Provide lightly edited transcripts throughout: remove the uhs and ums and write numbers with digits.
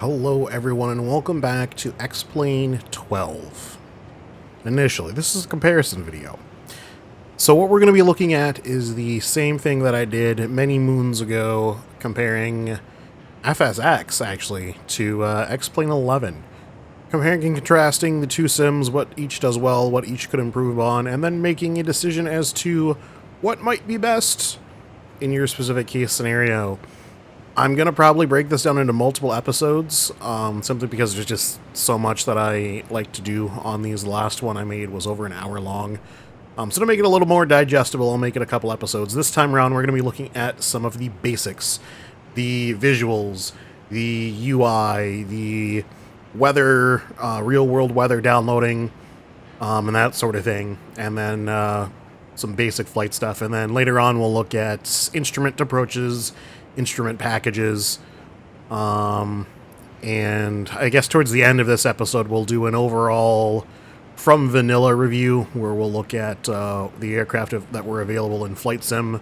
Hello everyone and welcome back to Ep.12. Initially, this is a comparison video. So what we're going to be looking at is the same thing that I did many moons ago, comparing FSX actually to Ep.11. Comparing and contrasting the two sims, what each does well, what each could improve on, and then making a decision as to what might be best in your specific case scenario. I'm going to probably break this down into multiple episodes, simply because there's just so much that I like to do on these. The last one I made was over an hour long. So to make it a little more digestible, I'll make it a couple episodes. This time around, we're going to be looking at some of the basics, the visuals, the UI, the weather, real-world weather downloading, and that sort of thing. And then some basic flight stuff. And then later on, we'll look at instrument approaches, instrument packages, and I guess towards the end of this episode we'll do an overall from vanilla review where we'll look at the aircraft that were available in Flight Sim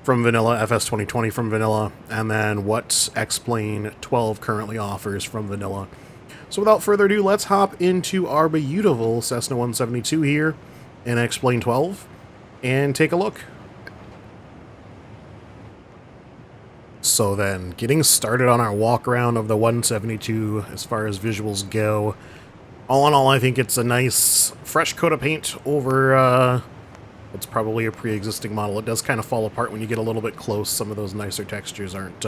from vanilla, FS2020 from vanilla, and then what Ep.12 currently offers from vanilla. So without further ado, let's hop into our beautiful Cessna 172 here in Ep.12 and take a look. So then, getting started on our walk around of the 172 as far as visuals go. All in all, I think it's a nice fresh coat of paint over what's probably a pre-existing model. It does kind of fall apart when you get a little bit close. Some of those nicer textures aren't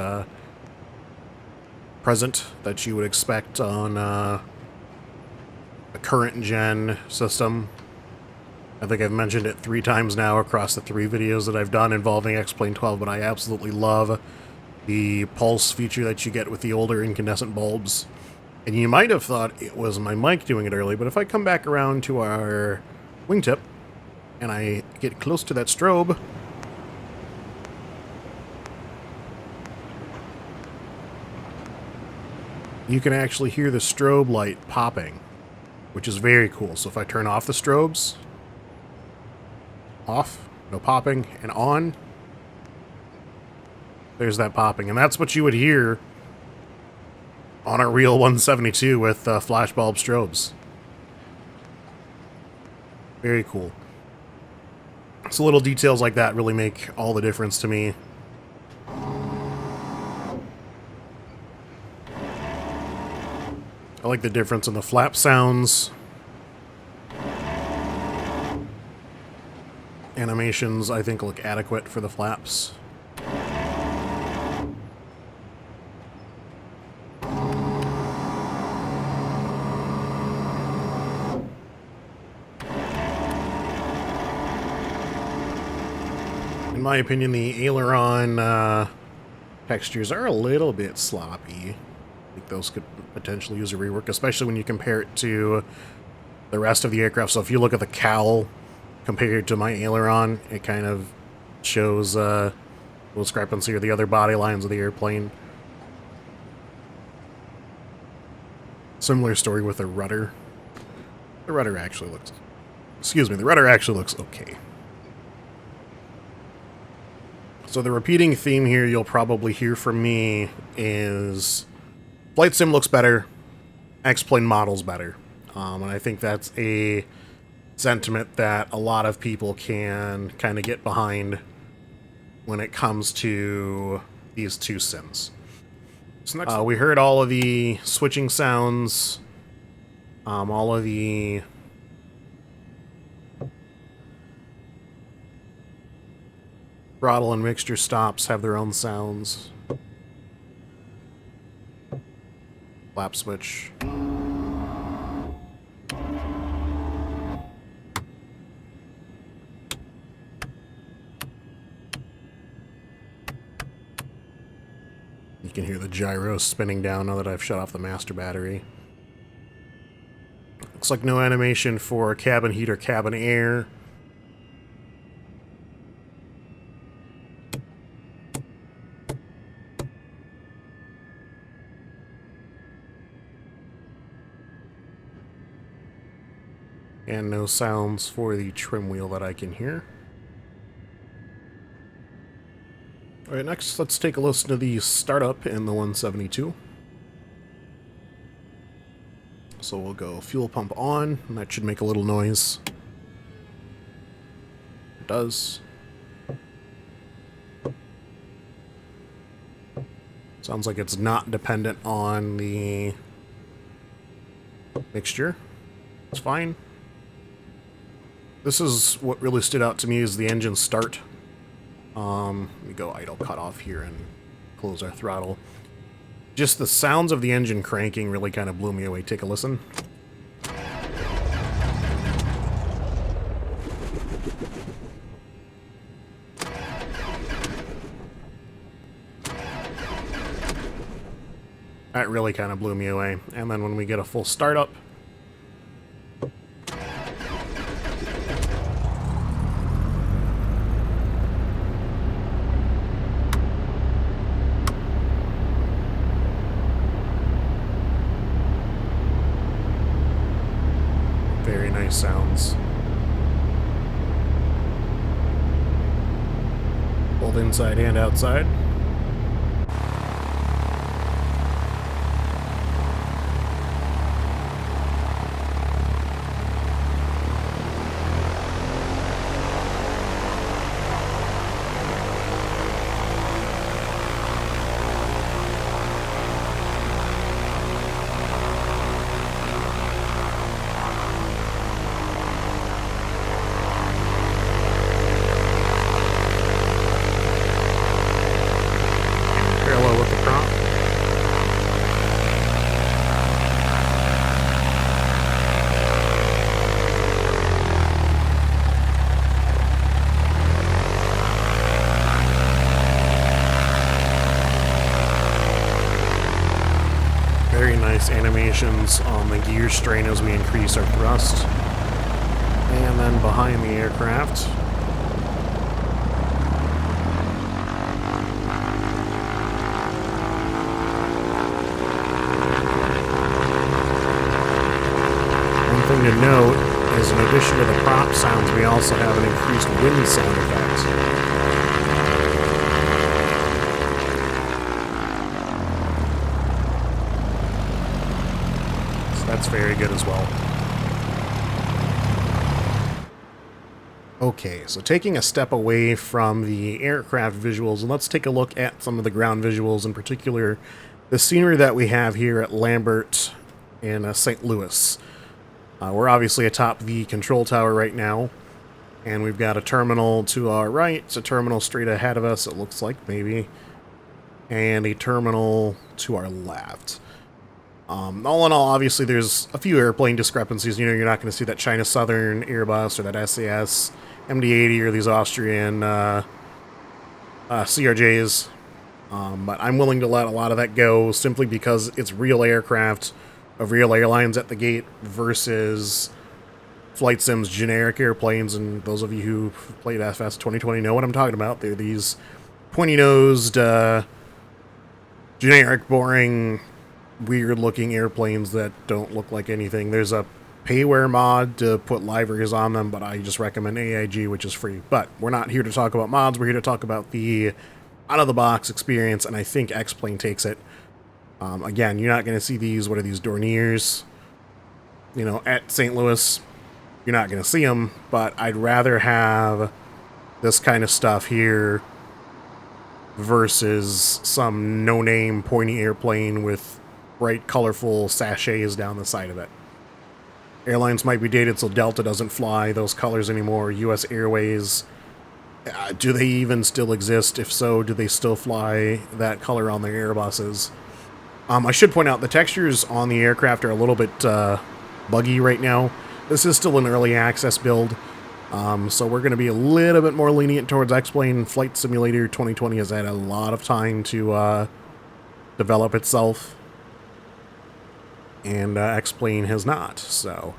present that you would expect on a current gen system. I think I've mentioned it 3 times now across the 3 videos that I've done involving Ep.12, but I absolutely love the pulse feature that you get with the older incandescent bulbs. And you might have thought it was my mic doing it early, but if I come back around to our wingtip and I get close to that strobe, you can actually hear the strobe light popping, which is very cool. So if I turn off the strobes, off, no popping, and on, there's that popping, and that's what you would hear on a real 172 with flashbulb strobes. Very cool. So little details like that really make all the difference to me. I like the difference in the flap sounds. Animations, I think, look adequate for the flaps. In my opinion, the aileron textures are a little bit sloppy. I think those could potentially use a rework, especially when you compare it to the rest of the aircraft. So if you look at the cowl compared to my aileron, it kind of shows a little discrepancy or the other body lines of the airplane. Similar story with the rudder. The rudder actually looks... the rudder actually looks okay. So the repeating theme here you'll probably hear from me is Flight Sim looks better, X-Plane models better. And I think that's a sentiment that a lot of people can kind of get behind when it comes to these two sims. So next, we heard all of the switching sounds, all of the throttle and mixture stops have their own sounds. Flap switch. You can hear the gyros spinning down now that I've shut off the master battery. Looks like no animation for cabin heat or cabin air. And no sounds for the trim wheel that I can hear. Alright, next let's take a listen to the startup in the 172. So we'll go fuel pump on, and that should make a little noise. It does. Sounds like it's not dependent on the mixture. It's fine. This is what really stood out to me is the engine start. Let me go idle cut off here and close our throttle. Just the sounds of the engine cranking really kind of blew me away. Take a listen. That really kind of blew me away. And then when we get a full startup, very nice sounds. Both inside and outside. Animations on the gear strain as we increase our thrust. And then behind the aircraft, one thing to note is in addition to the prop sounds, we also have an increased wind sound effect. That's very good as well. Okay, so taking a step away from the aircraft visuals, and let's take a look at some of the ground visuals, in particular the scenery that we have here at Lambert in St. Louis. We're obviously atop the control tower right now, and we've got a terminal to our right. It's a terminal straight ahead of us, it looks like, maybe, and a terminal to our left. All in all, obviously, there's a few airplane discrepancies. You know, you're not going to see that China Southern Airbus or that SAS MD-80 or these Austrian CRJs. But I'm willing to let a lot of that go simply because it's real aircraft of real airlines at the gate versus Flight Sim's generic airplanes. And those of you who played FS2020 know what I'm talking about. They're these pointy-nosed, generic, boring, weird-looking airplanes that don't look like anything. There's a payware mod to put liveries on them, but I just recommend AIG, which is free. But we're not here to talk about mods. We're here to talk about the out-of-the-box experience, and I think X-Plane takes it. Again, you're not going to see these, what are these, Dorniers? You know, at St. Louis, you're not going to see them, but I'd rather have this kind of stuff here versus some no-name pointy airplane with bright, colorful sachets down the side of it. Airlines might be dated so Delta doesn't fly those colors anymore. US Airways, do they even still exist? If so, do they still fly that color on their Airbuses? I should point out the textures on the aircraft are a little bit buggy right now. This is still an early access build, so we're going to be a little bit more lenient towards X-Plane. Flight Simulator 2020 has had a lot of time to develop itself, and X-Plane has not, so.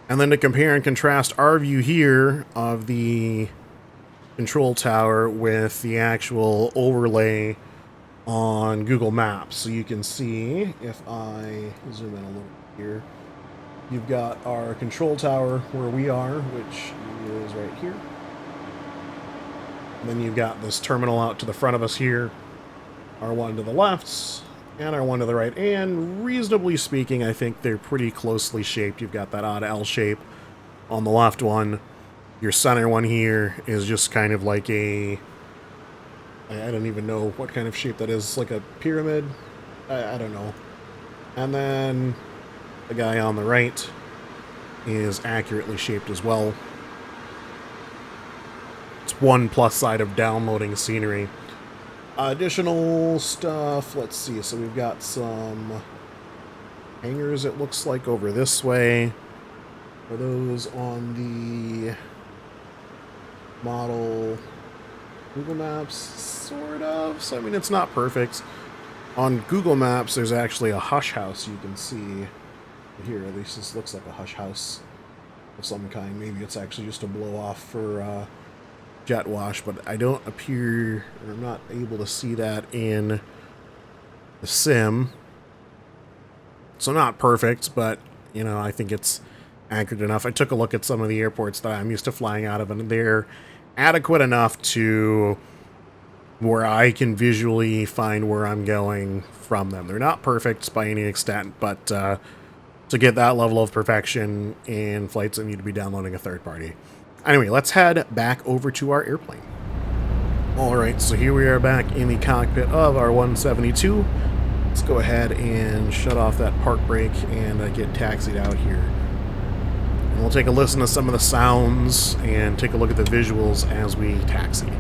And then to compare and contrast our view here of the control tower with the actual overlay on Google Maps. So you can see, if I zoom in a little bit here, you've got our control tower where we are, which is right here. And then you've got this terminal out to the front of us here. R1 to the left, and R1 to the right. And reasonably speaking, I think they're pretty closely shaped. You've got that odd L shape on the left one. Your center one here is just kind of like a... I don't even know what kind of shape that is. Like a pyramid? I don't know. And then the guy on the right is accurately shaped as well. It's one plus side of downloading scenery. Additional stuff, let's see. So we've got some hangars, it looks like, over this way. Are those on the model Google Maps? Sort of. So, I mean, it's not perfect. On Google Maps, there's actually a hush house you can see here. At least this looks like a hush house of some kind. Maybe it's actually just a blow off for jet wash, but I don't appear, or I'm not able to see that in the sim. So not perfect, but, you know, I think it's accurate enough. I took a look at some of the airports that I'm used to flying out of, and they're adequate enough to where I can visually find where I'm going from them. They're not perfect by any extent, but to get that level of perfection in flights, I need to be downloading a third party. Anyway, let's head back over to our airplane. Alright, so here we are back in the cockpit of our 172. Let's go ahead and shut off that park brake and get taxied out here. And we'll take a listen to some of the sounds and take a look at the visuals as we taxi.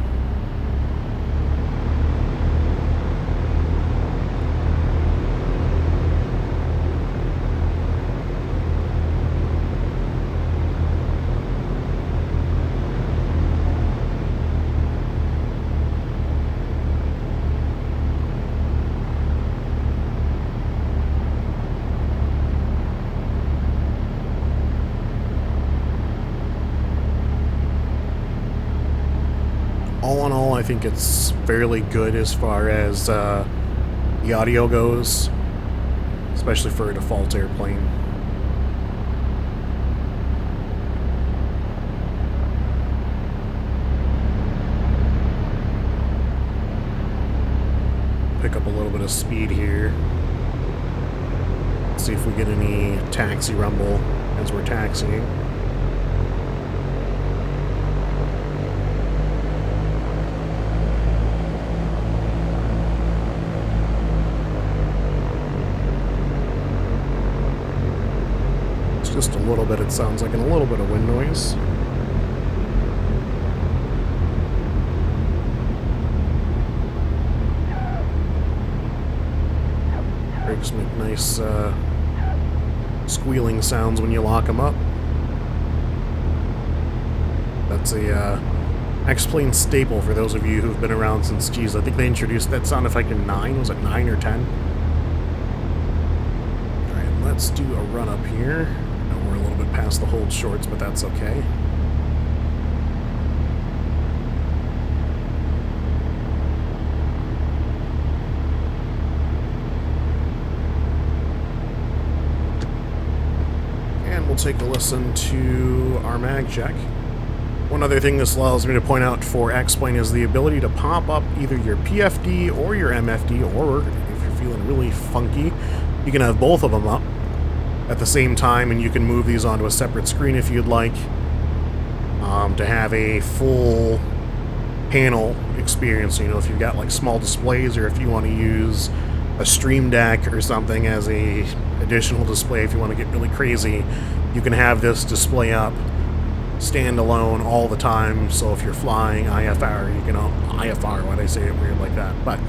All in all, I think it's fairly good as far as the audio goes, especially for a default airplane. Pick up a little bit of speed here. See if we get any taxi rumble as we're taxiing. Just a little bit, it sounds like, and a little bit of wind noise. Brakes make nice squealing sounds when you lock them up. That's a X-Plane staple for those of you who've been around since, geez, I think they introduced that sound effect in 9. Was it 9 or 10? Alright, let's do a run up here. We're a little bit past the hold shorts, but that's okay. And we'll take a listen to our mag check. One other thing this allows me to point out for X-Plane is the ability to pop up either your PFD or your MFD, or if you're feeling really funky, you can have both of them up at the same time, and you can move these onto a separate screen if you'd like, to have a full panel experience. You know, if you've got like small displays, or if you want to use a Stream Deck or something as a additional display, if you want to get really crazy, you can have this display up standalone all the time. So if you're flying IFR, you can IFR, why did I say it weird like that? But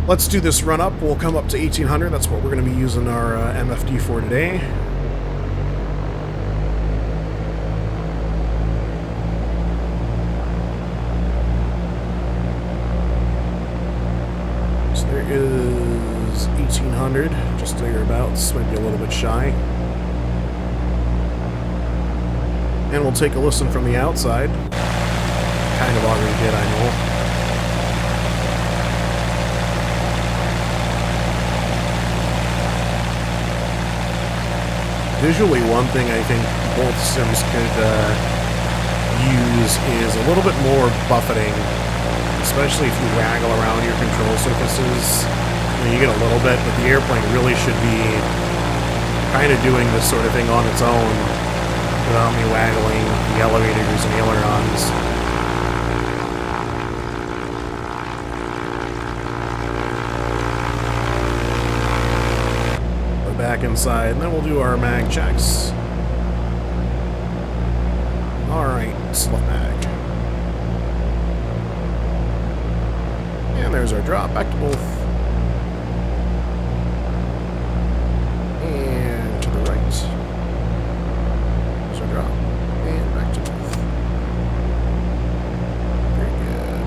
let's do this run up. We'll come up to 1800. That's what we're going to be using our MFD for today. So there is 1800, just thereabouts, maybe a little bit shy. And we'll take a listen from the outside. Kind of already did, I know. Visually, one thing I think both sims could use is a little bit more buffeting especially if you waggle around your control surfaces. You get a little bit, but the airplane really should be kind of doing this sort of thing on its own without me waggling the elevators and ailerons. We're back inside, and then we'll do our mag checks. Alright, slow mag. And there's our drop, back to both. And to the right. There's our drop. And back to both. Very good.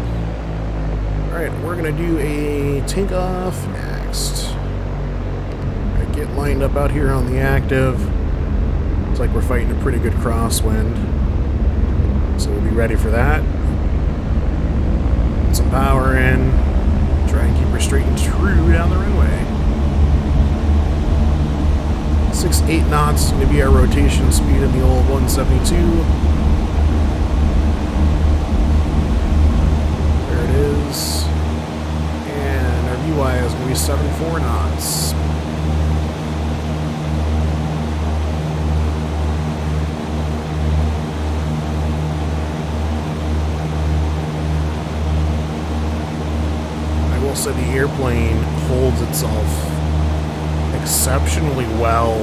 Alright, we're going to do a takeoff next. Alright, get lined up out here on the active. Looks like we're fighting a pretty good crosswind. So we'll be ready for that. Put some power in. Try and keep her straight and true down the runway. 6-8 knots is going to be our rotation speed in the old 172. There it is. And our VY is going to be 7-4 knots. So the airplane holds itself exceptionally well,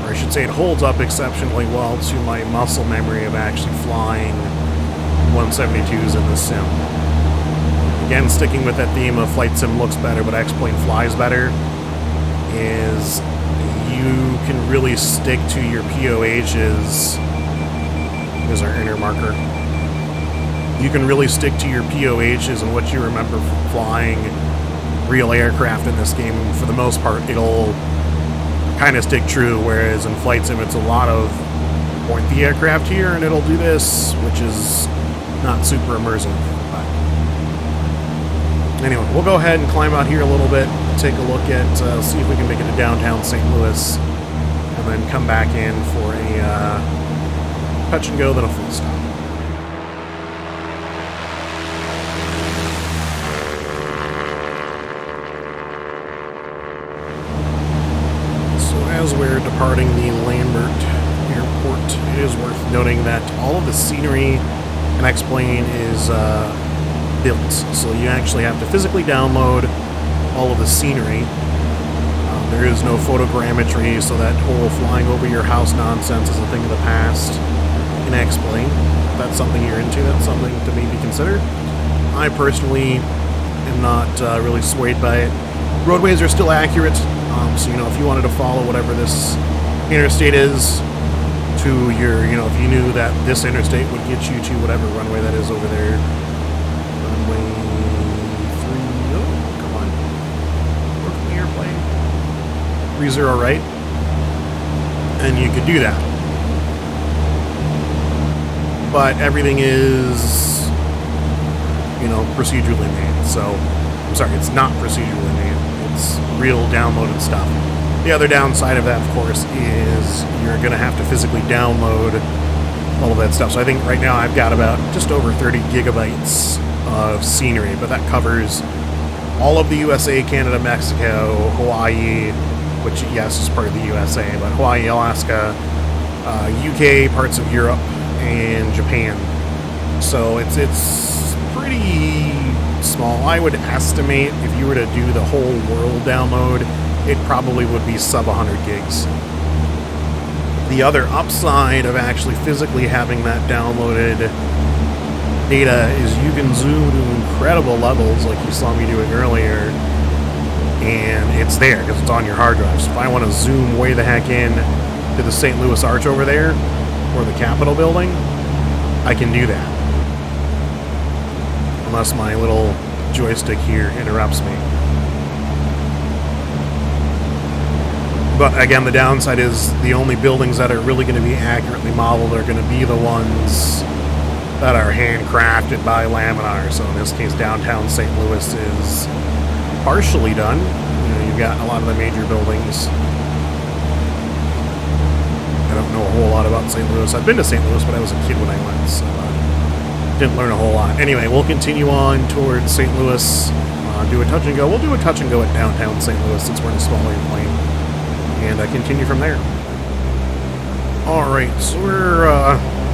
or I should say it holds up exceptionally well to my muscle memory of actually flying 172s in the sim. Again, sticking with that theme of flight sim looks better but X-plane flies better, is you can really stick to your POHs. There's our inner marker. You can really stick to your POHs and what you remember from flying real aircraft in this game. For the most part, it'll kind of stick true, whereas in Flight Sim, it's a lot of point the aircraft here and it'll do this, which is not super immersive. But anyway, we'll go ahead and climb out here a little bit, take a look at, see if we can make it to downtown St. Louis, and then come back in for a touch and go, then a full stop. As we're departing the Lambert Airport, it is worth noting that all of the scenery in X-Plane is built, so you actually have to physically download all of the scenery. There is no photogrammetry, so that whole flying over your house nonsense is a thing of the past in X-Plane. If that's something you're into, that's something to maybe consider. I personally am not really swayed by it. Roadways are still accurate. So, if you wanted to follow whatever this interstate is to your, if you knew that this interstate would get you to whatever runway that is over there. Runway 3, oh, come on. Work from the airplane. 30 right. And you could do that. But everything is, procedurally made. So, I'm sorry, it's not procedurally made. It's real downloaded stuff. The other downside of that, of course, is you're going to have to physically download all of that stuff. So I think right now I've got about just over 30 gigabytes of scenery, but that covers all of the USA, Canada, Mexico, Hawaii, which, yes, is part of the USA, but Hawaii, Alaska, UK, parts of Europe, and Japan. So it's pretty small. I would estimate if you were to do the whole world download, it probably would be sub 100 gigs. The other upside of actually physically having that downloaded data is you can zoom to incredible levels like you saw me doing earlier, and it's there because it's on your hard drive. So if I want to zoom way the heck in to the St. Louis Arch over there, or the Capitol building, I can do that. Unless my little joystick here interrupts me. But again, the downside is the only buildings that are really going to be accurately modeled are going to be the ones that are handcrafted by Laminar. So in this case, downtown St. Louis is partially done. You've got a lot of the major buildings. I don't know a whole lot about St. Louis. I've been to St. Louis, but I was a kid when I went, so Didn't learn a whole lot. Anyway, we'll continue on towards St. Louis. Do a touch and go. We'll do a touch and go at downtown St. Louis since we're in a smaller plane. And continue from there. Alright, so we're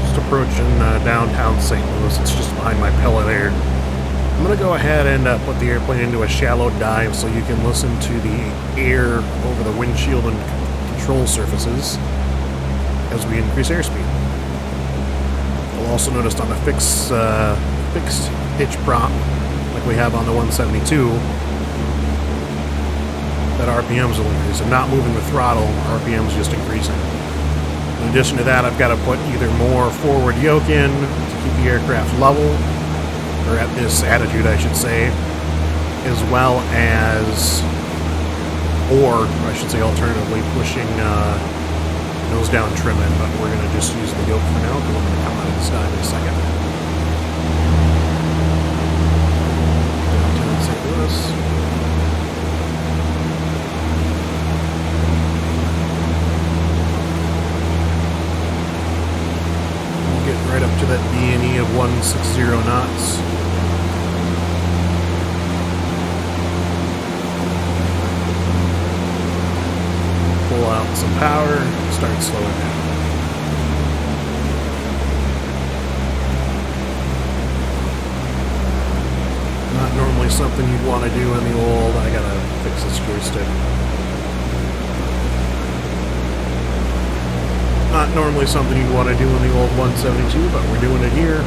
just approaching downtown St. Louis. It's just behind my pillow there. I'm going to go ahead and put the airplane into a shallow dive so you can listen to the air over the windshield and control surfaces as we increase airspeed. You'll also notice on the fixed hitch prop, like we have on the 172, that RPMs will increase. I'm not moving the throttle, RPMs just increasing. In addition to that, I've got to put either more forward yoke in to keep the aircraft level, or at this attitude, I should say, as well as, or I should say alternatively, pushing nose down trim in, but we're going to just use the yoke for now because we're going to come out of this dive in a second. Downtown St. Louis. Right up to that B&E of 160 knots. Pull out some power, start slowing down. Not normally something you'd want to do in the old, I gotta fix this joystick. Not normally something you'd want to do in the old 172, but we're doing it here.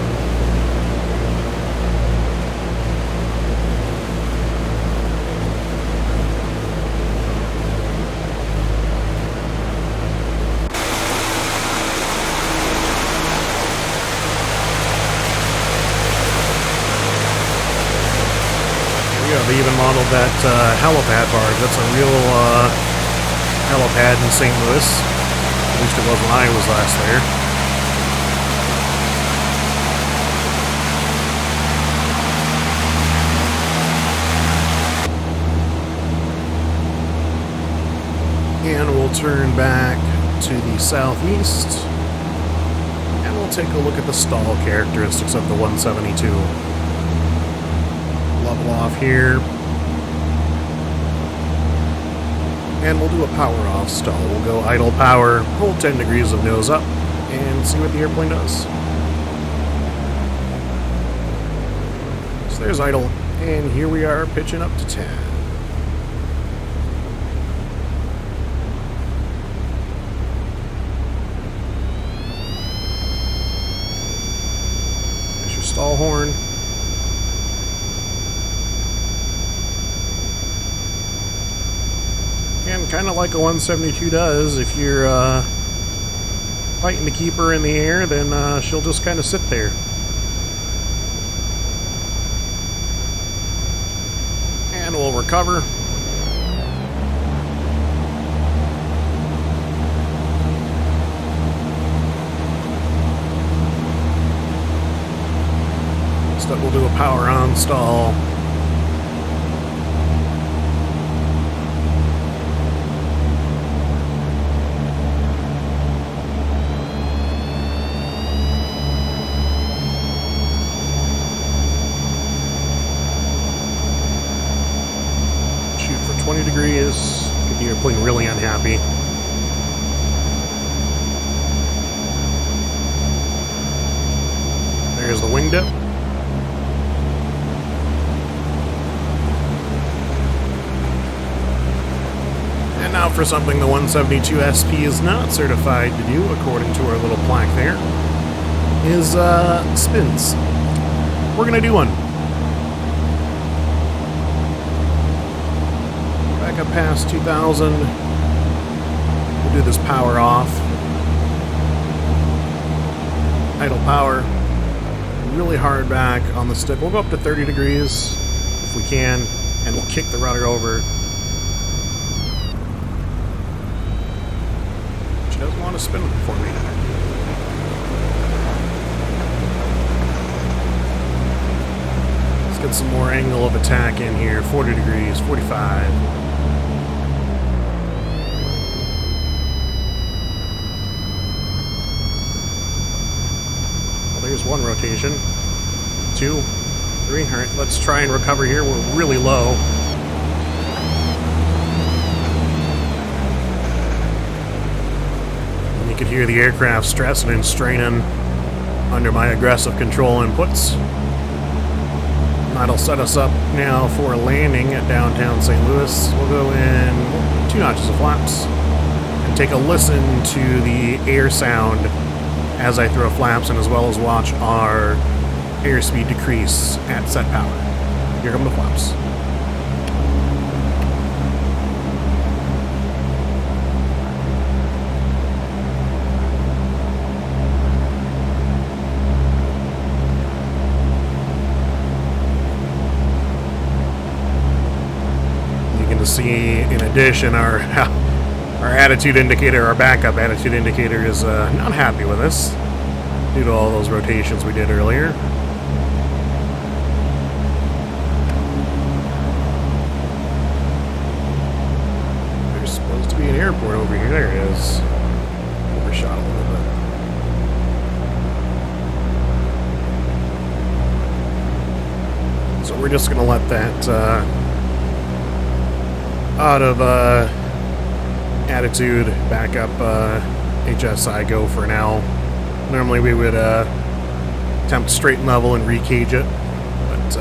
There we go. They even modeled that helipad barge. That's a real helipad in St. Louis. At least it was when I was last there. And we'll turn back to the southeast. And we'll take a look at the stall characteristics of the 172. Level off here. And we'll do a power off stall. We'll go idle power, hold 10 degrees of nose up, and see what the airplane does. So there's idle, and here we are pitching up to 10. There's your stall horn. And kind of like a 172 does, if you're fighting to keep her in the air, then she'll just kind of sit there. And we'll recover. Next up, we'll do a power on stall. Shoot for 20 degrees. Get the airplane really unhappy. There's the wing dip. And now for something the 172 SP is not certified to do, according to our little plaque there, is spins. We're gonna do one. Back up past 2000. We'll do this power off. Idle power. Really hard back on the stick. We'll go up to 30 degrees if we can, and we'll kick the rudder over. She doesn't want to spin for me. Let's get some more angle of attack in here. 40 degrees, 45. Well, there's one rotation. 2, 3. All right, let's try and recover here. We're really low. And you can hear the aircraft stressing and straining under my aggressive control inputs. That'll set us up now for a landing at downtown St. Louis. We'll go in 2 notches of flaps and take a listen to the air sound as I throw flaps, and as well as watch our airspeed decrease at set power. Here come the flaps. You can see, in addition, our attitude indicator, our backup attitude indicator, is not happy with us due to all those rotations we did earlier. There's supposed to be an airport over here. There it is. Overshot a little bit. So we're just going to let that out of attitude backup HSI go for now. Normally we would attempt to straighten level and recage it, but for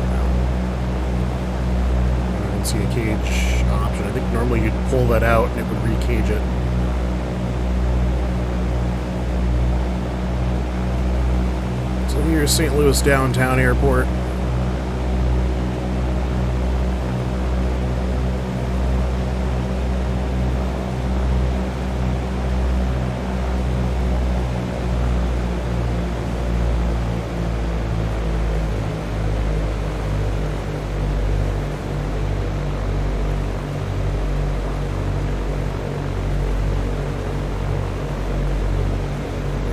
now. I don't see a cage option. I think normally you'd pull that out and it would recage it. So here's St. Louis Downtown Airport.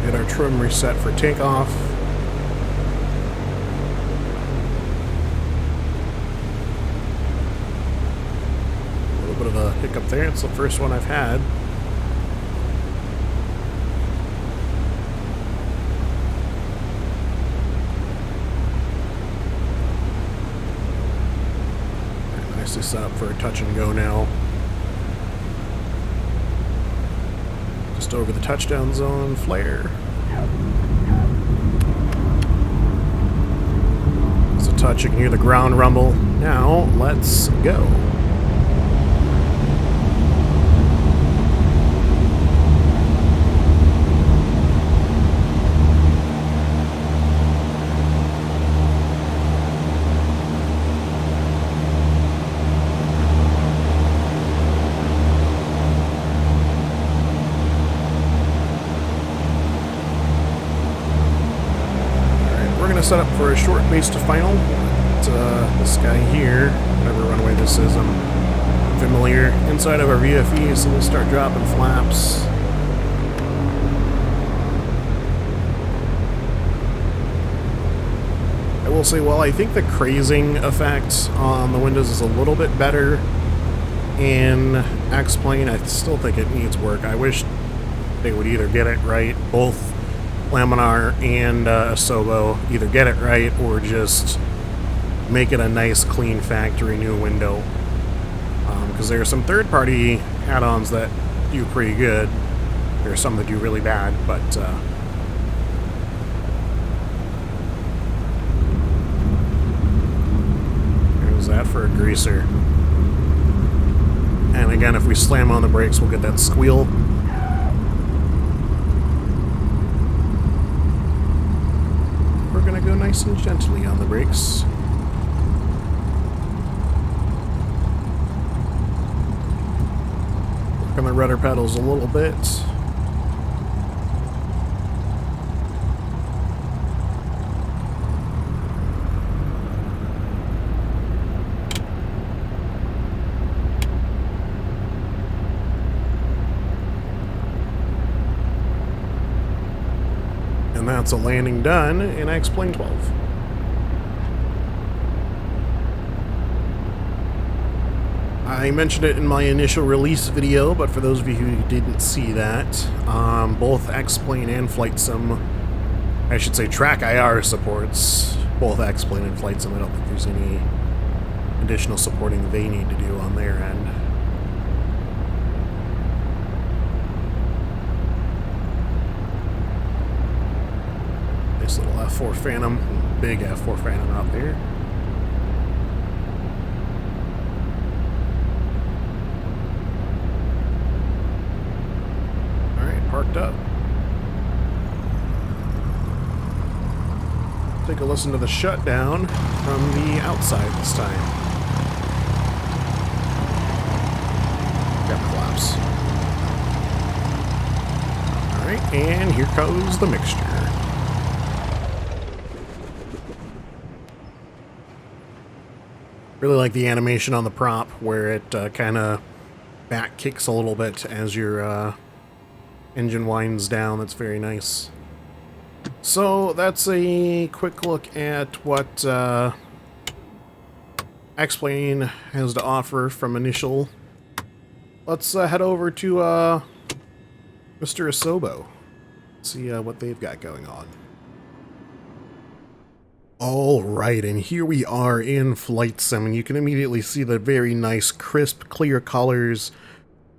Get our trim reset for takeoff. A little bit of a hiccup there. It's the first one I've had. Nicely set up for a touch and go now. Just over the touchdown zone, flare. It's a touch, you can hear the ground rumble. Now, let's go. Set up for a short base to final. This guy here, whatever runway this is, I'm familiar. Inside of our VFE, so we'll start dropping flaps. I will say, while I think the crazing effect on the windows is a little bit better in X-Plane, I still think it needs work. I wish they would either get it right, both Laminar and Asobo, either get it right or just make it a nice, clean factory new window. Because there are some third-party add-ons that do pretty good. There are some that do really bad, but there's that for a greaser. And again, if we slam on the brakes, we'll get that squeal. We're going to go nice and gently on the brakes. Work on the rudder pedals a little bit. And that's a landing done in X-Plane 12. I mentioned it in my initial release video, but for those of you who didn't see that, both X-Plane and Flight Sim I should say Track IR supports both X-Plane and Flight Sim. I don't think there's any additional supporting they need to do on their end. Nice little F4 Phantom, big F4 Phantom out there. Alright, parked up. Take a listen to the shutdown from the outside this time. Got the flaps. Alright, and here goes the mixture. Really like the animation on the prop where it kind of back kicks a little bit as your engine winds down. That's very nice. So that's a quick look at what X-Plane has to offer from initial. Let's head over to Mr. Asobo. See what they've got going on. Alright, and here we are in Flight Sim, and you can immediately see the very nice, crisp, clear colors,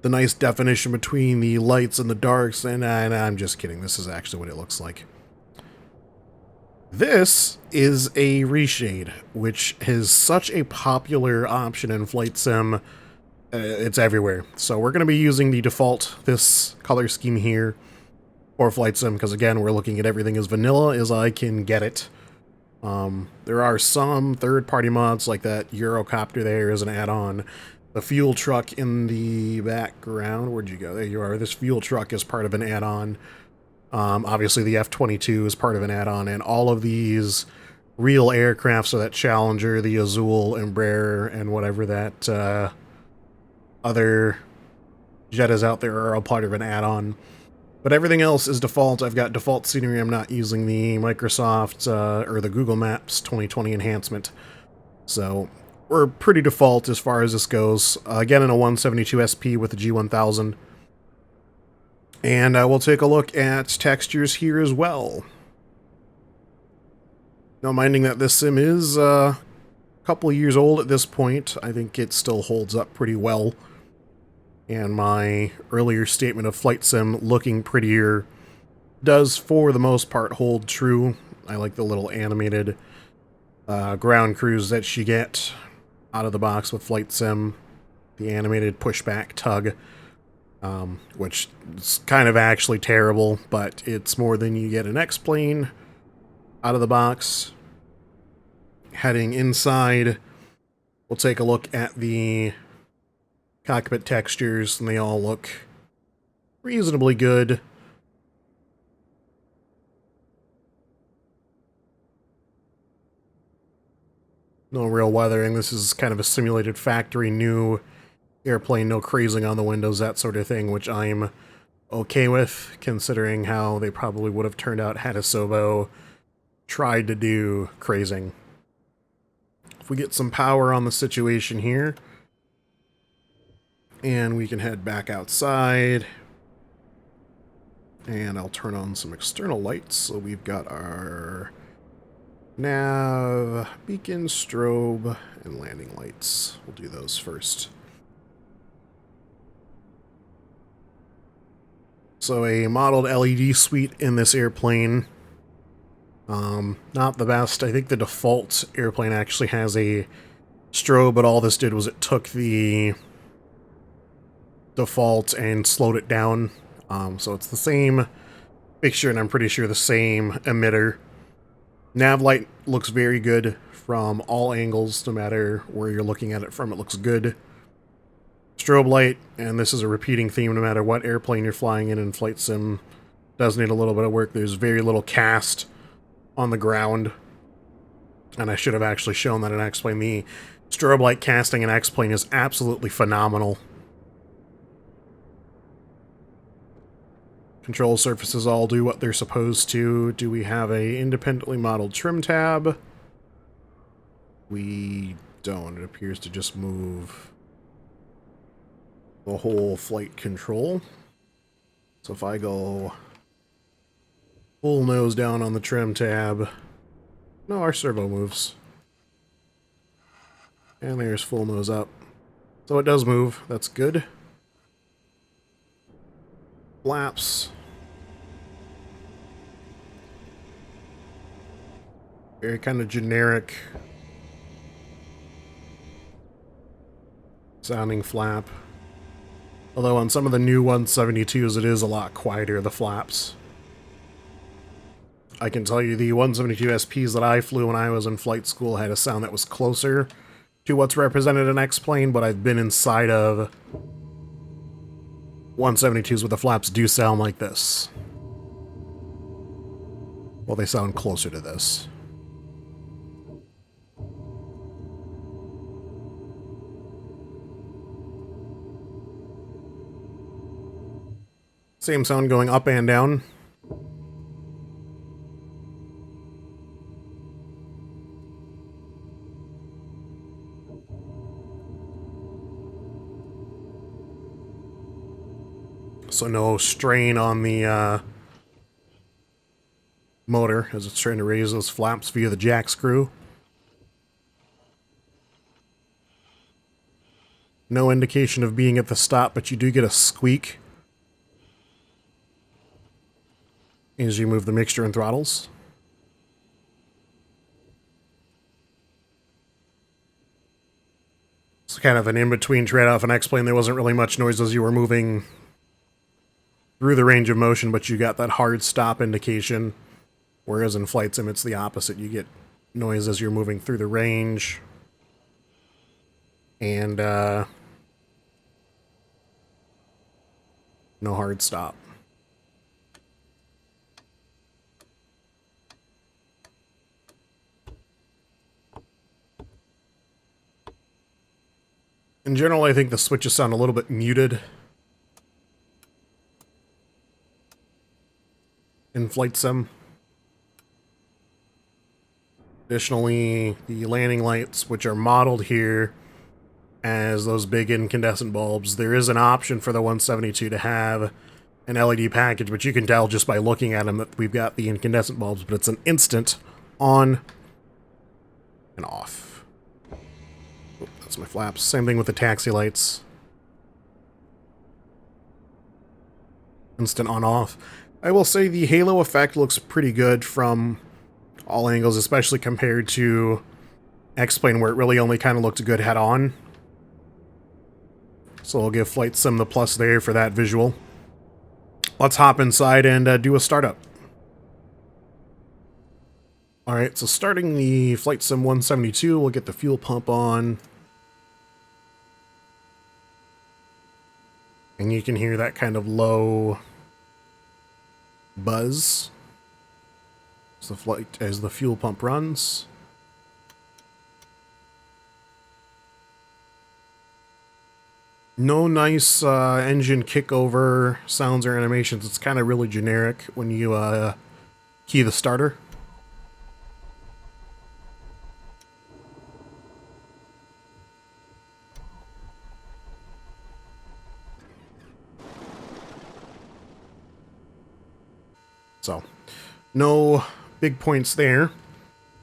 the nice definition between the lights and the darks, and I'm just kidding, this is actually what it looks like. This is a reshade, which is such a popular option in Flight Sim. It's everywhere. So we're going to be using the default, this color scheme here, for Flight Sim, because again, we're looking at everything as vanilla as I can get it. There are some third-party mods, like that Eurocopter there is an add-on. The fuel truck in the background, where'd you go? There you are. This fuel truck is part of an add-on. Obviously the F-22 is part of an add-on, and all of these real aircraft, so that Challenger, the Azul, Embraer, and whatever that other jet is out there are all part of an add-on. But everything else is default. I've got default scenery. I'm not using the Microsoft or the Google Maps 2020 enhancement. So we're pretty default as far as this goes. Again, in a 172 SP with the G1000. And we'll take a look at textures here as well. Now, minding that this sim is a couple of years old at this point, I think it still holds up pretty well. And my earlier statement of Flight Sim looking prettier does, for the most part, hold true. I like the little animated ground cruise that you get out of the box with Flight Sim. The animated pushback tug, which is kind of actually terrible, but it's more than you get an X-Plane out of the box. Heading inside, we'll take a look at the cockpit textures, and they all look reasonably good. No real weathering. This is kind of a simulated factory new airplane, no crazing on the windows, that sort of thing, which I'm okay with, considering how they probably would have turned out had Asobo tried to do crazing. If we get some power on the situation here, and we can head back outside. And I'll turn on some external lights. So we've got our nav, beacon, strobe, and landing lights. We'll do those first. So a modeled LED suite in this airplane. Not the best. I think the default airplane actually has a strobe, but all this did was it took the default and slowed it down. So it's the same fixture, and I'm pretty sure the same emitter. Nav light looks very good from all angles, no matter where you're looking at it from, it looks good. Strobe light, and this is a repeating theme no matter what airplane you're flying in Flight Sim, does need a little bit of work. There's very little cast on the ground, and I should have actually shown that in X-Plane. The strobe light casting in X-Plane is absolutely phenomenal. Control surfaces all do what they're supposed to. Do we have a independently modeled trim tab? We don't. It appears to just move the whole flight control. So if I go Full nose down on the trim tab. No, our servo moves. And there's full nose up. So it does move. That's good. Flaps. Very kind of generic sounding flap. Although on some of the new 172s it is a lot quieter, the flaps. I can tell you the 172 SPs that I flew when I was in flight school had a sound that was closer to what's represented in X-Plane, but I've been inside of 172s where the flaps do sound like this. Well, they sound closer to this. Same sound going up and down. So no strain on the motor as it's trying to raise those flaps via the jack screw. No indication of being at the stop, but you do get a squeak as you move the mixture and throttles. It's kind of an in-between trade-off in X-Plane. There wasn't really much noise as you were moving through the range of motion, but you got that hard stop indication. Whereas in Flight Sim, it's the opposite. You get noise as you're moving through the range. And no hard stop. In general, I think the switches sound a little bit muted in Flight Sim. Additionally, the landing lights, which are modeled here as those big incandescent bulbs, there is an option for the 172 to have an LED package, but you can tell just by looking at them that we've got the incandescent bulbs, but it's an instant on and off. Oh, that's my flaps. Same thing with the taxi lights. Instant on-off. I will say the halo effect looks pretty good from all angles, especially compared to X-Plane, where it really only kind of looked good head-on. So I'll give Flight Sim the plus there for that visual. Let's hop inside and do a startup. Alright, so starting the Flight Sim 172, we'll get the fuel pump on. And you can hear that kind of low buzz as the fuel pump runs. No nice engine kickover sounds or animations. It's kind of really generic when you key the starter. So, no big points there.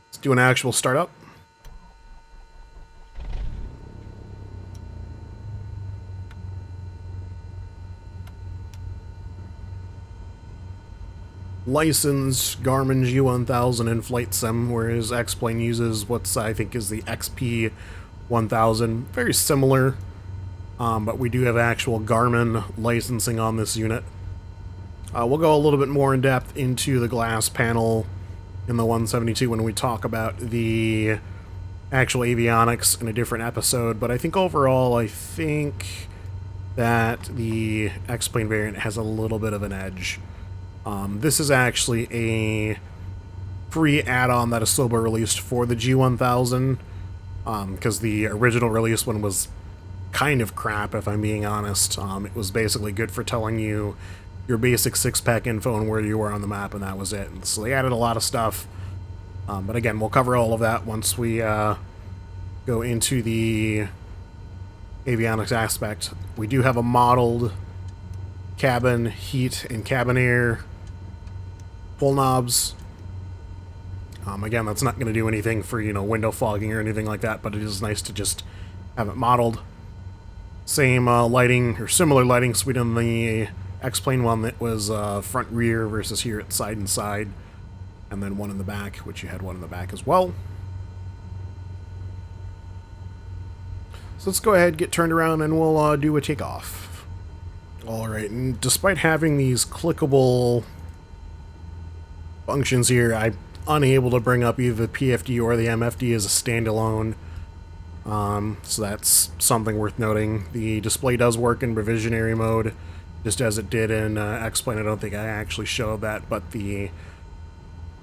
Let's do an actual startup. License Garmin's U1000 in Flight Sim, whereas X-Plane uses what's I think is the XP1000. Very similar, but we do have actual Garmin licensing on this unit. We'll go a little bit more in depth into the glass panel in the 172 when we talk about the actual avionics in a different episode, but I think overall, I think that the X-Plane variant has a little bit of an edge. This is actually a free add-on that Asoba released for the G1000, because the original release one was kind of crap, if I'm being honest. It was basically good for telling you your basic six-pack info and where you were on the map, and that was it. And so they added a lot of stuff, but again, we'll cover all of that once we go into the avionics aspect. We do have a modeled cabin heat and cabin air pull knobs. Again, that's not going to do anything for, you know, window fogging or anything like that, but it is nice to just have it modeled. Same lighting, or similar lighting suite on the X-Plane one that was front rear versus here it's side and side. And then one in the back, which you had one in the back as well. So let's go ahead, get turned around, and we'll do a takeoff. Alright, and despite having these clickable functions here, I'm unable to bring up either the PFD or the MFD as a standalone. So that's something worth noting. The display does work in revisionary mode, just as it did in X-Plane. I don't think I actually showed that, but the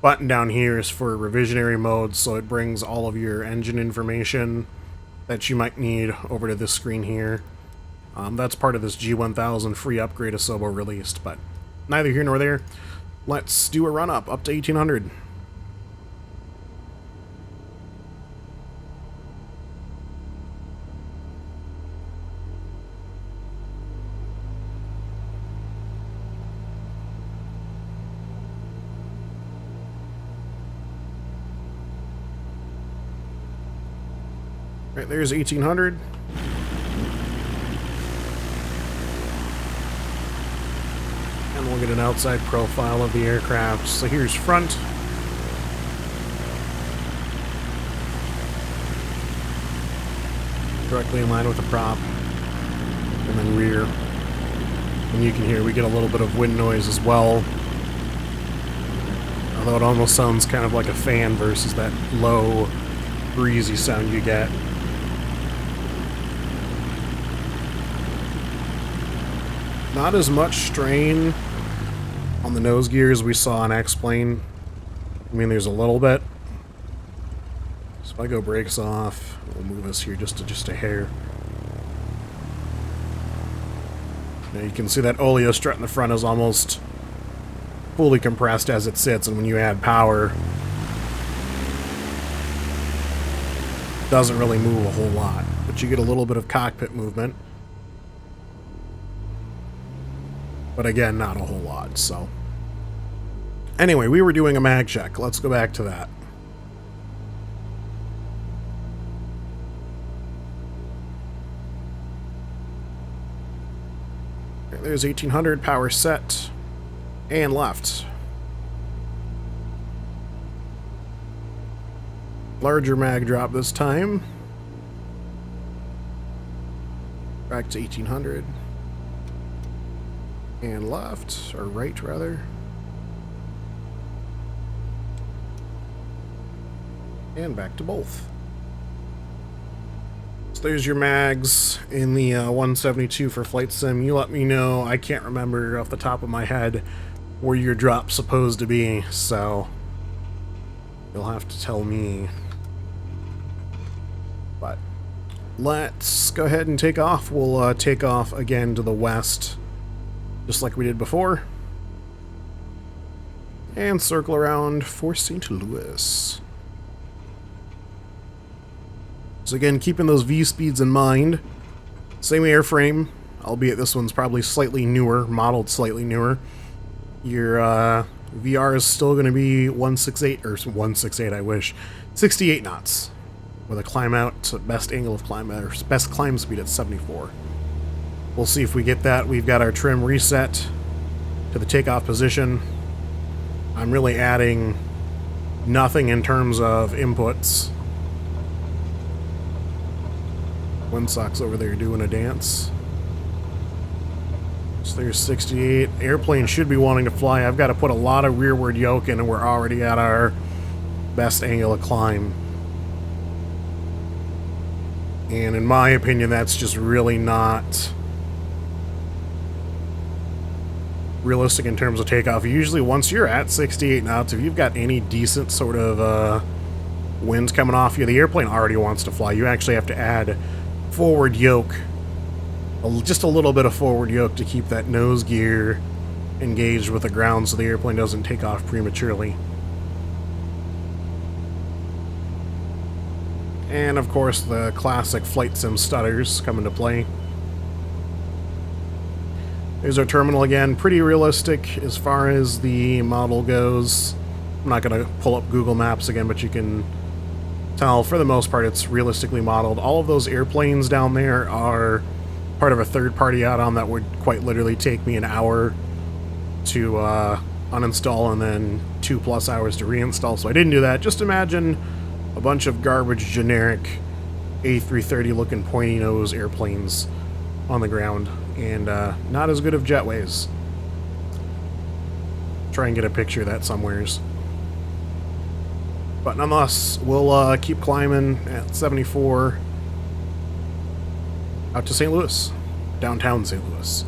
button down here is for revisionary mode, so it brings all of your engine information that you might need over to this screen here. That's part of this G1000 free upgrade Asobo released, but neither here nor there. Let's do a run-up to 1800. Right, there's 1800. And we'll get an outside profile of the aircraft. So here's front. Directly in line with the prop. And then rear. And you can hear we get a little bit of wind noise as well. Although it almost sounds kind of like a fan versus that low, breezy sound you get. Not as much strain on the nose gear as we saw on X-Plane. I mean, there's a little bit. So if I go brakes off, we'll move us here just a hair. Now you can see that oleo strut in the front is almost fully compressed as it sits, and when you add power, it doesn't really move a whole lot. But you get a little bit of cockpit movement. But again, not a whole lot, so. Anyway, we were doing a mag check. Let's go back to that. Okay, there's 1800, power set, and left. Larger mag drop this time. Back to 1800. And left, or right rather. And back to both. So there's your mags in the 172 for Flight Sim. You let me know. I can't remember off the top of my head where your drop's supposed to be, so you'll have to tell me. But let's go ahead and take off. We'll take off again to the west, just like we did before. And circle around for St. Louis. So again, keeping those V speeds in mind. Same airframe, albeit this one's probably slightly newer, modeled slightly newer. Your VR is still going to be 168, or 168 I wish, 68 knots. With a climb out, best angle of climb, or best climb speed at 74. We'll see if we get that. We've got our trim reset to the takeoff position. I'm really adding nothing in terms of inputs. Windsock's over there doing a dance. So there's 68. Airplane should be wanting to fly. I've got to put a lot of rearward yoke in, and we're already at our best angle of climb. And in my opinion, that's just really not realistic in terms of takeoff. Usually once you're at 68 knots, if you've got any decent sort of winds coming off you, the airplane already wants to fly. You actually have to add forward yoke, just a little bit of forward yoke to keep that nose gear engaged with the ground so the airplane doesn't take off prematurely. And of course the classic flight sim stutters come into play. There's our terminal again. Pretty realistic as far as the model goes. I'm not going to pull up Google Maps again, but you can tell for the most part it's realistically modeled. All of those airplanes down there are part of a third-party add-on that would quite literally take me an hour to uninstall and then 2+ hours to reinstall, so I didn't do that. Just imagine a bunch of garbage generic A330 looking pointy nose airplanes on the ground, and not as good of jetways. Try and get a picture of that somewheres. But nonetheless, we'll keep climbing at 74 out to St. Louis, downtown St. Louis.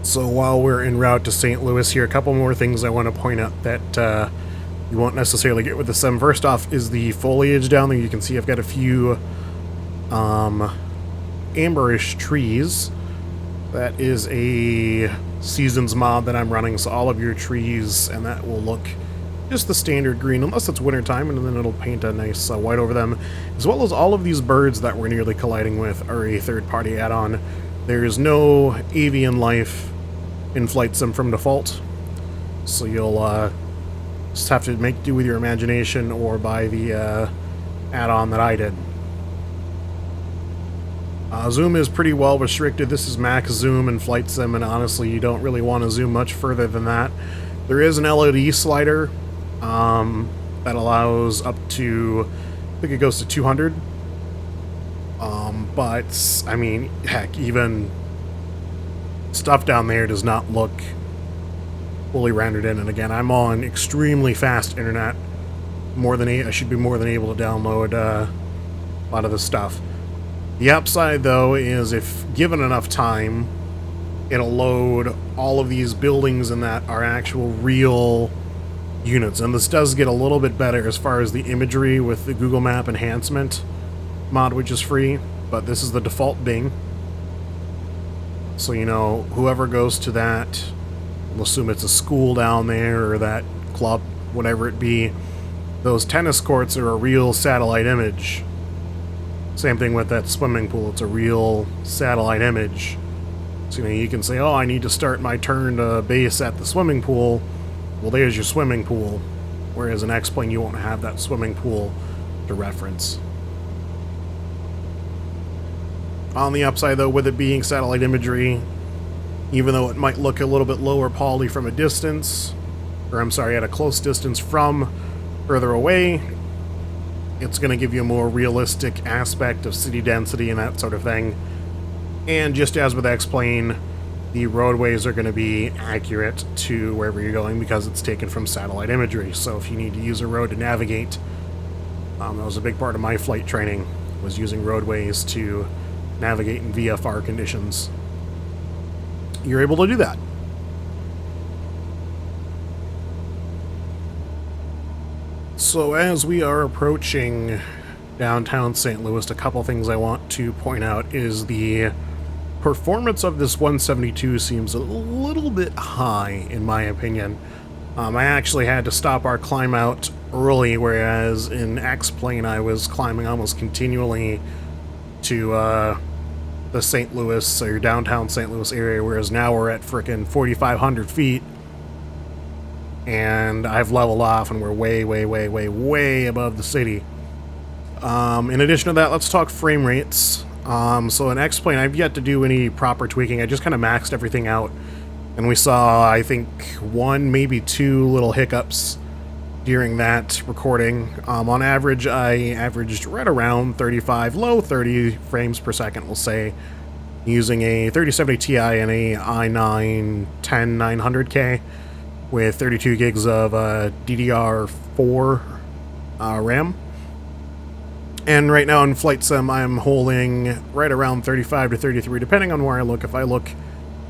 So while we're en route to St. Louis here, a couple more things I want to point out that you won't necessarily get with the Sim. First off is the foliage down there. You can see I've got a few amberish trees. That is a Seasons mod that I'm running, so all of your trees, and that will look just the standard green, unless it's wintertime, and then it'll paint a nice white over them. As well as all of these birds that we're nearly colliding with are a third-party add-on. There's no avian life in Flight Sim from default, so you'll just have to make do with your imagination or buy the add-on that I did. Zoom is pretty well restricted. This is max zoom in Flight Sim, and honestly you don't really want to zoom much further than that. There is an LED slider that allows up to, I think it goes to 200. But, I mean, heck, even stuff down there does not look fully rendered in. And again, I'm on extremely fast internet. I should be more than able to download a lot of this stuff. The upside, though, is if given enough time, it'll load all of these buildings and that are actual real units. And this does get a little bit better as far as the imagery with the Google Map enhancement mod, which is free, but this is the default Bing. So, you know, whoever goes to that, we'll assume it's a school down there or that club, whatever it be, those tennis courts are a real satellite image. Same thing with that swimming pool, it's a real satellite image. So, you know, you can say, oh, I need to start my turn to base at the swimming pool. Well, there's your swimming pool. Whereas in X-Plane, you won't have that swimming pool to reference. On the upside, though, with it being satellite imagery, even though it might look a little bit lower poly from a distance, or I'm sorry, at a close distance from further away, it's going to give you a more realistic aspect of city density and that sort of thing. And just as with X-Plane, the roadways are going to be accurate to wherever you're going because it's taken from satellite imagery. So if you need to use a road to navigate, that was a big part of my flight training, was using roadways to navigate in VFR conditions. You're able to do that. So as we are approaching downtown St. Louis, a couple things I want to point out is the performance of this 172 seems a little bit high, in my opinion. I actually had to stop our climb out early, whereas in X-Plane I was climbing almost continually to the St. Louis, or downtown St. Louis area, whereas now we're at frickin' 4,500 feet, and I've leveled off and we're way, way, way, way, way above the city. In addition to that, let's talk frame rates. So in X-Plane, I've yet to do any proper tweaking. I just kind of maxed everything out, and we saw, I think, 1, maybe 2 little hiccups during that recording. On average, I averaged right around 35, low 30 frames per second, we'll say, using a 3070 Ti and a i9-10900K with 32 gigs of DDR4 RAM. And right now in Flight Sim, I'm holding right around 35 to 33, depending on where I look. If I look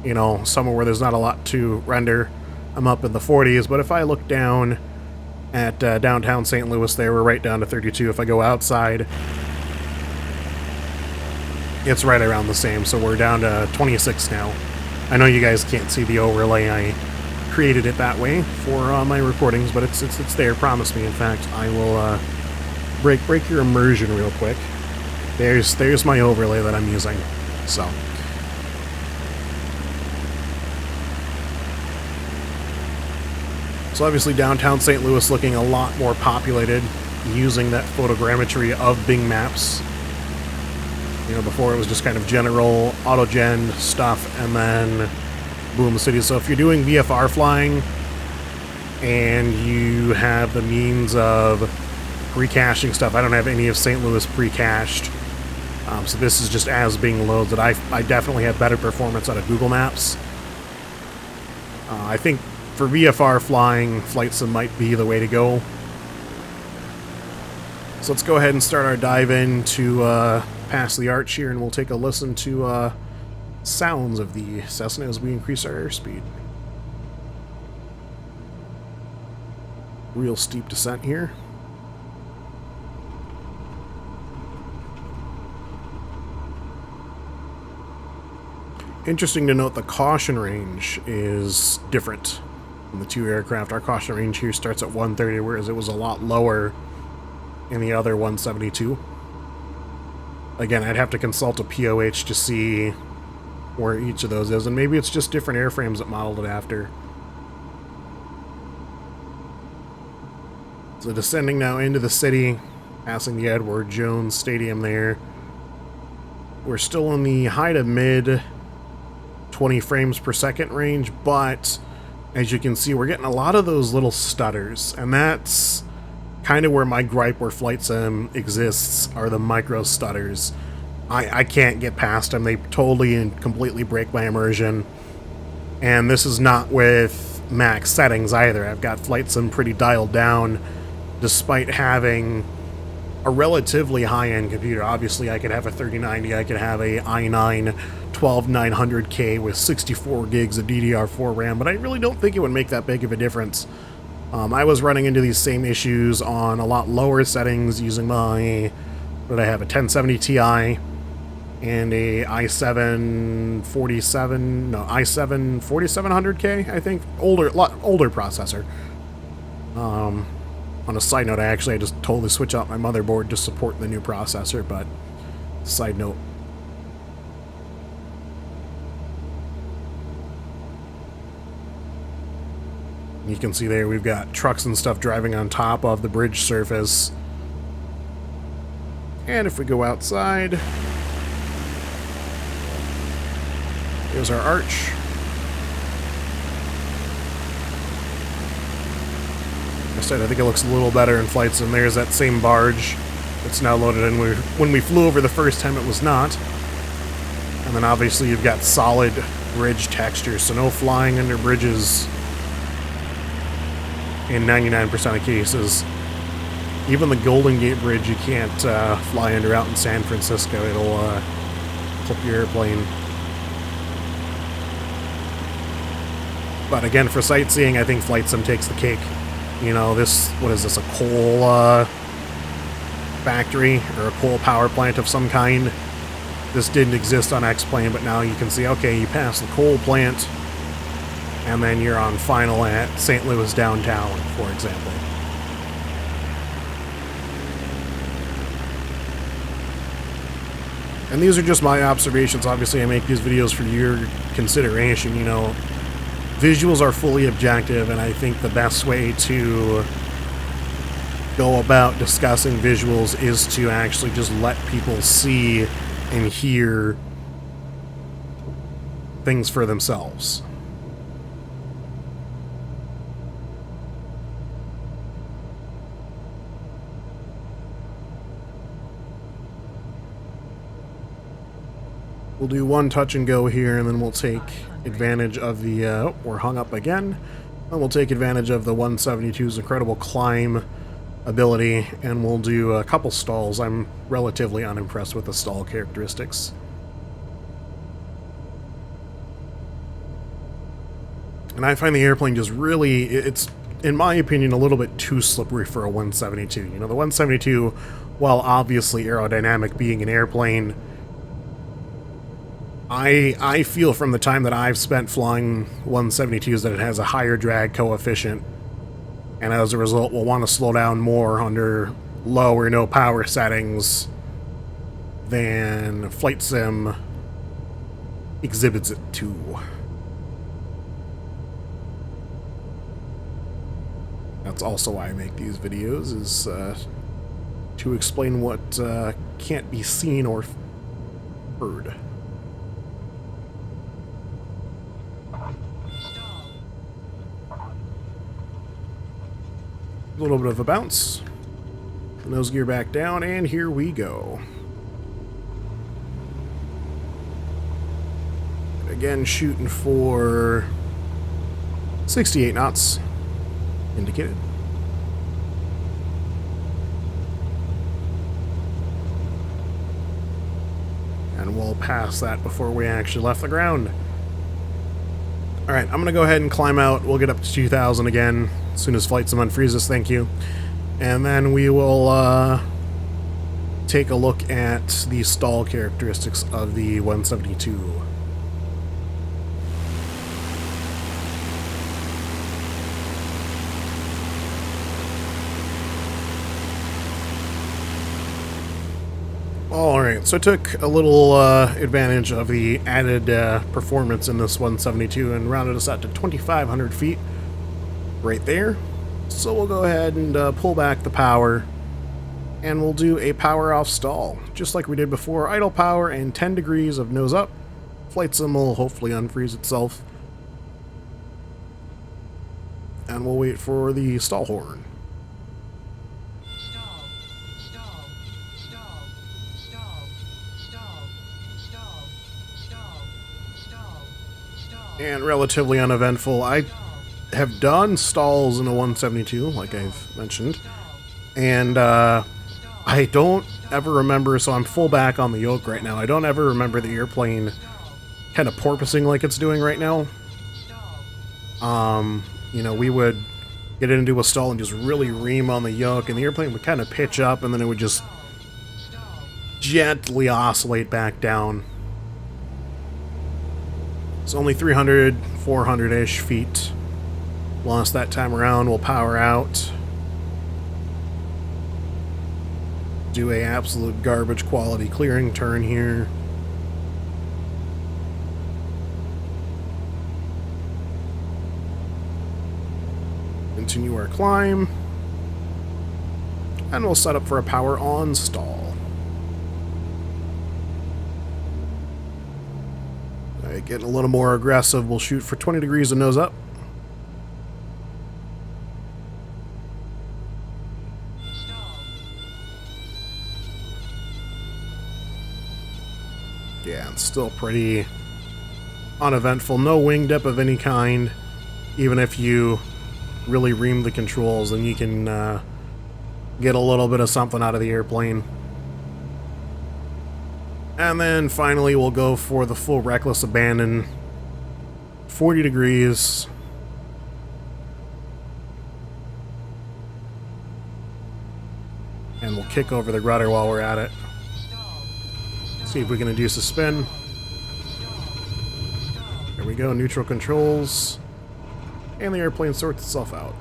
you know, somewhere where there's not a lot to render, I'm up in the 40s. But if I look down at downtown St. Louis there, we're right down to 32. If I go outside, it's right around the same, so we're down to 26 now. I know you guys can't see the overlay. I created it that way for my recordings, but it's there. Promise me. In fact, I will break your immersion real quick. There's my overlay that I'm using. So obviously downtown St. Louis looking a lot more populated, using that photogrammetry of Bing Maps. You know, before it was just kind of general auto-gen stuff, and then boom, cities. So if you're doing VFR flying and you have the means of pre-caching stuff, I don't have any of St. Louis pre-cached. So this is just as being loaded. I definitely have better performance out of Google Maps. I think for VFR flying, flight sim might be the way to go. So let's go ahead and start our dive in to past the arch here, and we'll take a listen to sounds of the Cessna as we increase our airspeed. Real steep descent here. Interesting to note, the caution range is different in the two aircraft. Our caution range here starts at 130, whereas it was a lot lower in the other 172. Again, I'd have to consult a POH to see where each of those is, and maybe it's just different airframes that modeled it after. So descending now into the city, passing the Edward Jones Stadium there. We're still in the high to mid 20 frames per second range, but as you can see, we're getting a lot of those little stutters, and that's kind of where my gripe where flight sim exists, are the micro stutters. I can't get past them. They totally and completely break my immersion, and this is not with max settings either. I've got flight sim pretty dialed down despite having a relatively high-end computer. Obviously I could have a 3090, I could have a i9 12900K with 64 gigs of DDR4 RAM, but I really don't think it would make that big of a difference. I was running into these same issues on a lot lower settings using my, what did I have, a 1070 Ti and a i7 4700K, I think, lot older processor. On a side note, I just totally switched out my motherboard to support the new processor, but side note. You can see there we've got trucks and stuff driving on top of the bridge surface. And if we go outside, here's our arch. I think it looks a little better in flights, and there's that same barge that's now loaded in. When we flew over the first time, it was not. And then obviously you've got solid bridge texture, so no flying under bridges in 99% of cases. Even the Golden Gate Bridge you can't fly under out in San Francisco. It'll clip your airplane. But again, for sightseeing, I think flight sim takes the cake. You know, this, what is this, a coal factory or a coal power plant of some kind? This didn't exist on X-Plane, but now you can see, okay, you pass the coal plant, and then you're on final at St. Louis downtown, for example. And these are just my observations. Obviously, I make these videos for your consideration, you know. Visuals are fully objective, and I think the best way to go about discussing visuals is to actually just let people see and hear things for themselves. We'll do one touch and go here, and then we'll take advantage of the, we're hung up again, and we'll take advantage of the 172's incredible climb ability, and we'll do a couple stalls. I'm relatively unimpressed with the stall characteristics. And I find the airplane just really, it's, in my opinion, a little bit too slippery for a 172. You know, the 172, while obviously aerodynamic being an airplane, I feel from the time that I've spent flying 172s that it has a higher drag coefficient, and as a result will want to slow down more under low or no power settings than Flight Sim exhibits it to. That's also why I make these videos, is to explain what can't be seen or heard. A little bit of a bounce. Nose gear back down, and here we go. Again, shooting for 68 knots indicated. And we'll pass that before we actually left the ground. Alright, I'm going to go ahead and climb out. We'll get up to 2,000 again as soon as Flight Sim unfreezes, thank you. And then we will take a look at the stall characteristics of the 172. Alright, so I took a little advantage of the added performance in this 172 and rounded us out to 2,500 feet right there. So we'll go ahead and pull back the power, and we'll do a power off stall, just like we did before. Idle power and 10 degrees of nose up. Flight Sim will hopefully unfreeze itself. And we'll wait for the stall horn. And relatively uneventful. I have done stalls in a 172, like I've mentioned, and I don't ever remember, so I'm full back on the yoke right now, I don't ever remember the airplane kind of porpoising like it's doing right now. You know, we would get into a stall and just really ream on the yoke, and the airplane would kind of pitch up, and then it would just gently oscillate back down. It's only 300, 400-ish feet. Lost that time around. We'll power out. Do a absolute garbage quality clearing turn here. Continue our climb. And we'll set up for a power on stall. Getting a little more aggressive, we'll shoot for 20 degrees of nose up. Yeah, it's still pretty uneventful. No wing dip of any kind. Even if you really ream the controls, then you can get a little bit of something out of the airplane. And then finally we'll go for the full reckless abandon. 40 degrees. And we'll kick over the rudder while we're at it. See if we can induce a spin. There we go, neutral controls. And the airplane sorts itself out.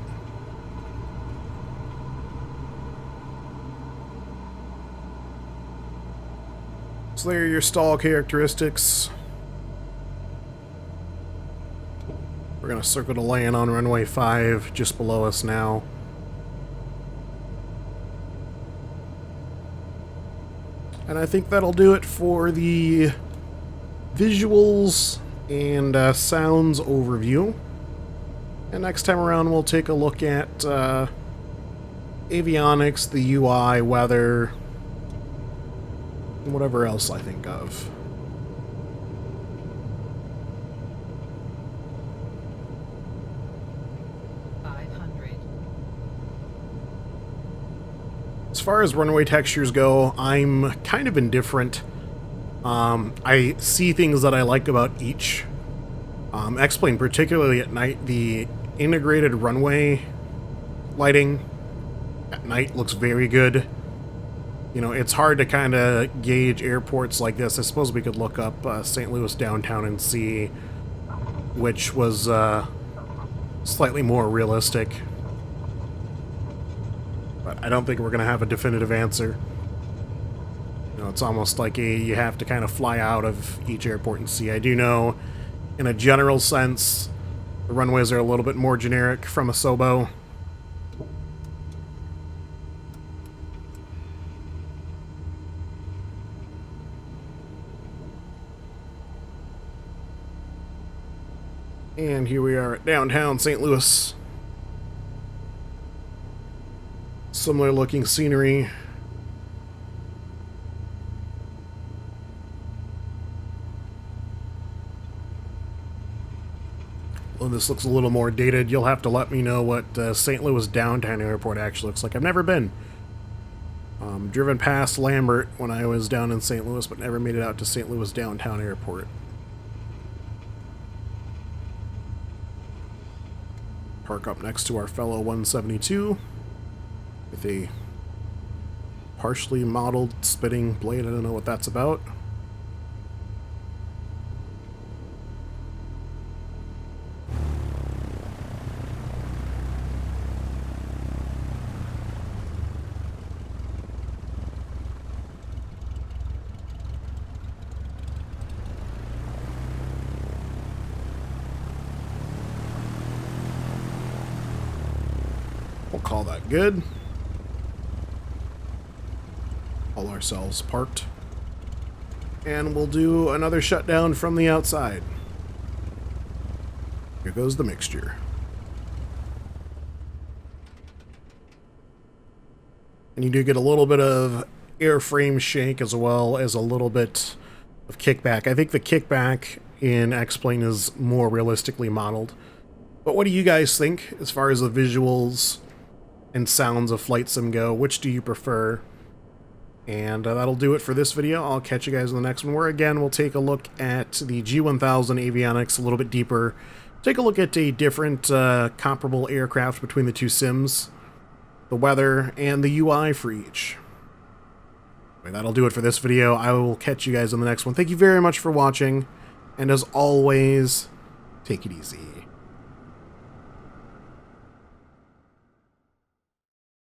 So there are your stall characteristics. We're going to circle to land on runway 5 just below us now. And I think that'll do it for the visuals and sounds overview. And next time around we'll take a look at avionics, the UI, weather, whatever else I think of. As far as runway textures go, I'm kind of indifferent. I see things that I like about each. X-Plane, particularly at night, the integrated runway lighting at night looks very good. You know, it's hard to kind of gauge airports like this. I suppose we could look up St. Louis downtown and see which was slightly more realistic. But I don't think we're going to have a definitive answer. You know, it's almost like you have to kind of fly out of each airport and see. I do know, in a general sense, the runways are a little bit more generic from a Sobo. And here we are at downtown St. Louis. Similar looking scenery. Well, this looks a little more dated. You'll have to let me know what St. Louis downtown airport actually looks like. I've never been. Driven past Lambert when I was down in St. Louis, but never made it out to St. Louis downtown airport. Park up next to our fellow 172 with a partially modeled spitting blade. I don't know what that's about. We'll call that good. All ourselves parked. And we'll do another shutdown from the outside. Here goes the mixture. And you do get a little bit of airframe shake as well as a little bit of kickback. I think the kickback in X-Plane is more realistically modeled. But what do you guys think as far as the visuals and sounds of Flight Sim go? Which do you prefer? And that'll do it for this video. I'll catch you guys in the next one, where again we'll take a look at the G1000 avionics a little bit deeper. Take a look at a different comparable aircraft between the two sims, the weather, and the UI for each. Anyway, that'll do it for this video. I will catch you guys in the next one. Thank you very much for watching, and as always, take it easy.